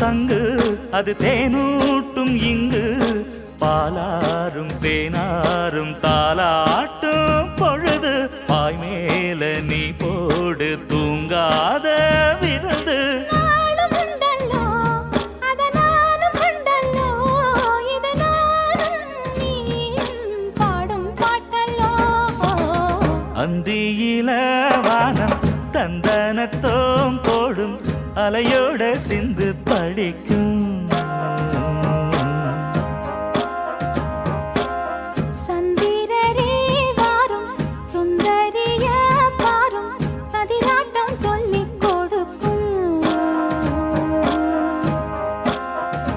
சங்கு அது தேனூட்டும் இங்கு பாலாரும் தேனாரும் தாலாட்டும் பொழுது பாய் மேல நீ போடு தூங்காத விருந்து அந்தியில வானம் தந்தனத்தோம் போடும் அலையோட சிந்து படிக்கும்